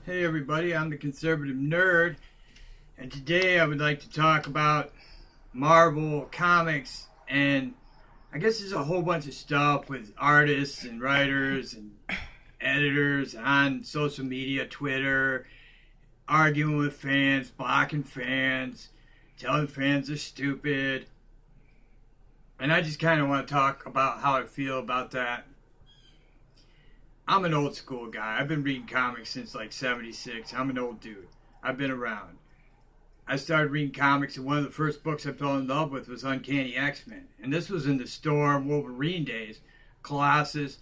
Hey everybody, I'm the Conservative Nerd, and today I would like to talk about Marvel Comics, and I guess there's a whole bunch of stuff with artists and writers and editors on social media, Twitter, arguing with fans, blocking fans, telling fans they're stupid, and I just kind of want to talk about how I feel about that. I'm an old school guy. I've been reading comics since like 76. I'm an old dude. I've been around. I started reading comics, and one of the first books I fell in love with was Uncanny X-Men. And this was in the Storm, Wolverine days, Colossus.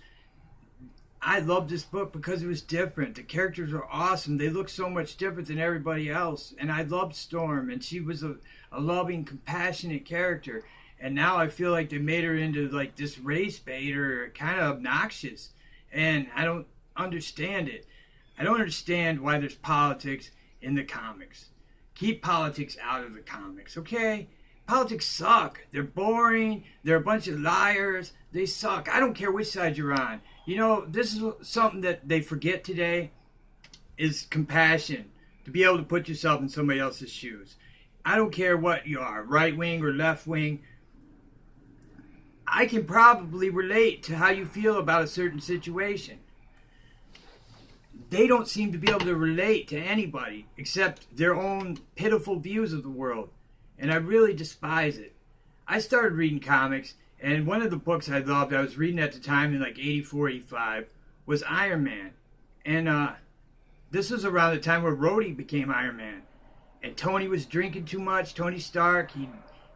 I loved this book because it was different. The characters were awesome. They looked so much different than everybody else. And I loved Storm, and she was a loving, compassionate character. And now I feel like they made her into like this race baiter, kind of obnoxious. And I don't understand it. I don't understand why there's politics in the comics. Keep politics out of the comics, okay? Politics suck. They're boring. They're a bunch of liars. They suck. I don't care which side you're on. You know, this is something that they forget today is compassion. To be able to put yourself in somebody else's shoes. I don't care what you are, right wing or left wing. I can probably relate to how you feel about a certain situation. They don't seem to be able to relate to anybody except their own pitiful views of the world. And I really despise it. I started reading comics, and one of the books I loved, I was reading at the time in like 84, 85, was Iron Man. And this was around the time where Rhodey became Iron Man. And Tony was drinking too much. Tony Stark, he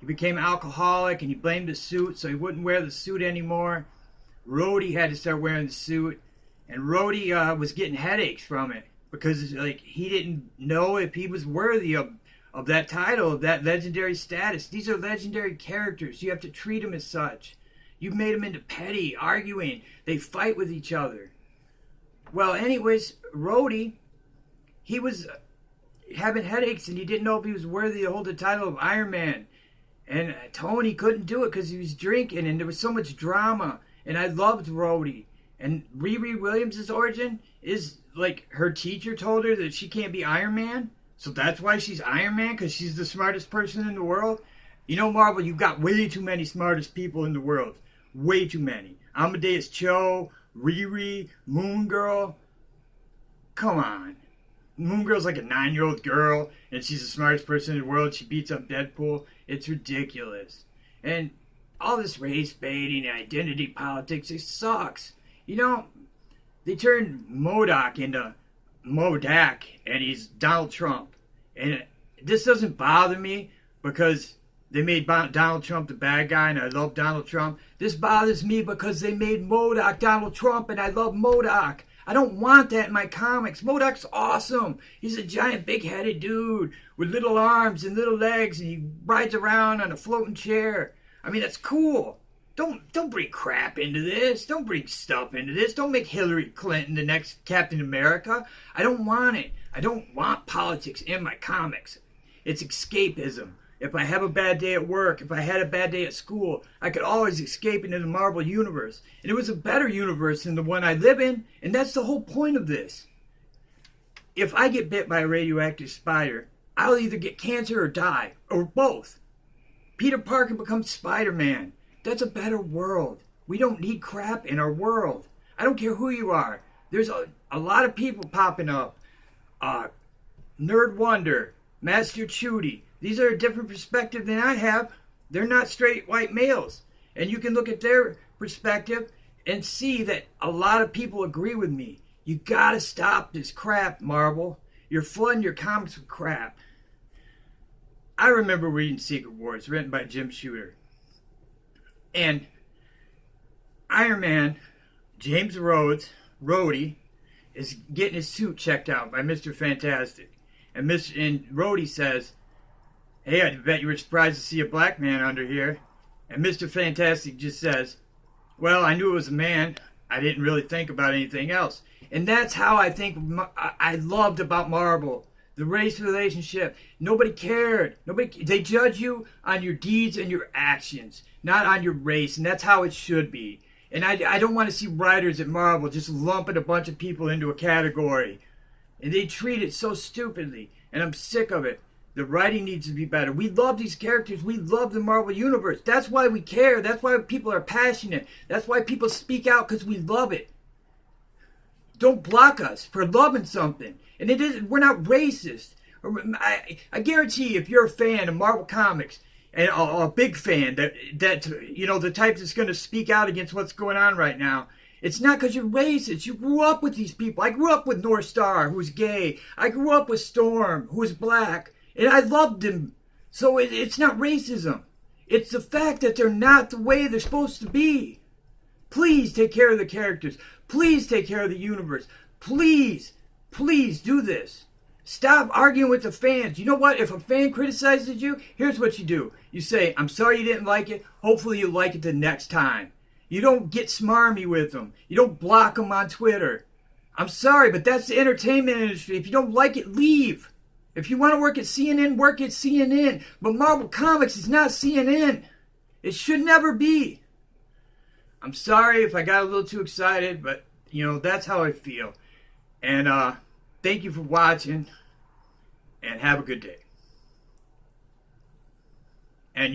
became alcoholic, and he blamed the suit, so he wouldn't wear the suit anymore. Rhodey had to start wearing the suit, and Rhodey was getting headaches from it because like he didn't know if he was worthy of that title, of that legendary status. These are legendary characters. You have to treat them as such. You've made them into petty, arguing. They fight with each other. Well, anyways, Rhodey, he was having headaches, and he didn't know if he was worthy to hold the title of Iron Man. And Tony couldn't do it because he was drinking, and there was so much drama. And I loved Rhodey. And Riri Williams' origin is like her teacher told her that she can't be Iron Man. So that's why she's Iron Man, because she's the smartest person in the world. You know, Marvel, you've got way too many smartest people in the world. Way too many. Amadeus Cho, Riri, Moon Girl. Come on. Moon Girl's like a 9-year-old girl, and she's the smartest person in the world. She beats up Deadpool. It's ridiculous. And all this race baiting and identity politics, it sucks. You know, they turned MODOK into MODAK, and he's Donald Trump. And this doesn't bother me because they made Donald Trump the bad guy, and I love Donald Trump. This bothers me because they made MODOK Donald Trump, and I love MODOK. I don't want that in my comics. MODOK's awesome. He's a giant big-headed dude with little arms and little legs, and he rides around on a floating chair. I mean, that's cool. Don't bring crap into this. Don't bring stuff into this. Don't make Hillary Clinton the next Captain America. I don't want it. I don't want politics in my comics. It's escapism. If I have a bad day at work, if I had a bad day at school, I could always escape into the Marvel universe. And it was a better universe than the one I live in, and that's the whole point of this. If I get bit by a radioactive spider, I'll either get cancer or die, or both. Peter Parker becomes Spider-Man. That's a better world. We don't need crap in our world. I don't care who you are. There's a lot of people popping up. Nerd Wonder, Master Chudy. These are a different perspective than I have. They're not straight white males. And you can look at their perspective and see that a lot of people agree with me. You gotta stop this crap, Marvel. You're flooding your comics with crap. I remember reading Secret Wars, written by Jim Shooter. And Iron Man, James Rhodey, is getting his suit checked out by Mr. Fantastic. And Rhodey says, "Hey, I bet you were surprised to see a black man under here." And Mr. Fantastic just says, "Well, I knew it was a man. I didn't really think about anything else." And that's how I think I loved about Marvel. The race relationship. Nobody cared. They judge you on your deeds and your actions, not on your race. And that's how it should be. And I don't want to see writers at Marvel just lumping a bunch of people into a category. And they treat it so stupidly. And I'm sick of it. The writing needs to be better. We love these characters. We love the Marvel Universe. That's why we care. That's why people are passionate. That's why people speak out, because we love it. Don't block us for loving something. And it is, we're not racist. I guarantee if you're a fan of Marvel Comics, and a big fan, that you know, the type that's going to speak out against what's going on right now, it's not because you're racist. You grew up with these people. I grew up with North Star, who's gay. I grew up with Storm, who is black. And I loved them. So it's not racism. It's the fact that they're not the way they're supposed to be. Please take care of the characters. Please take care of the universe. Please, please do this. Stop arguing with the fans. You know what? If a fan criticizes you, here's what you do. You say, I'm sorry you didn't like it. Hopefully you'll like it the next time. You don't get smarmy with them. You don't block them on Twitter. I'm sorry, but that's the entertainment industry. If you don't like it, leave. If you want to work at CNN, work at CNN. But Marvel Comics is not CNN. It should never be. I'm sorry if I got a little too excited, but, you know, that's how I feel. And thank you for watching, and have a good day. And you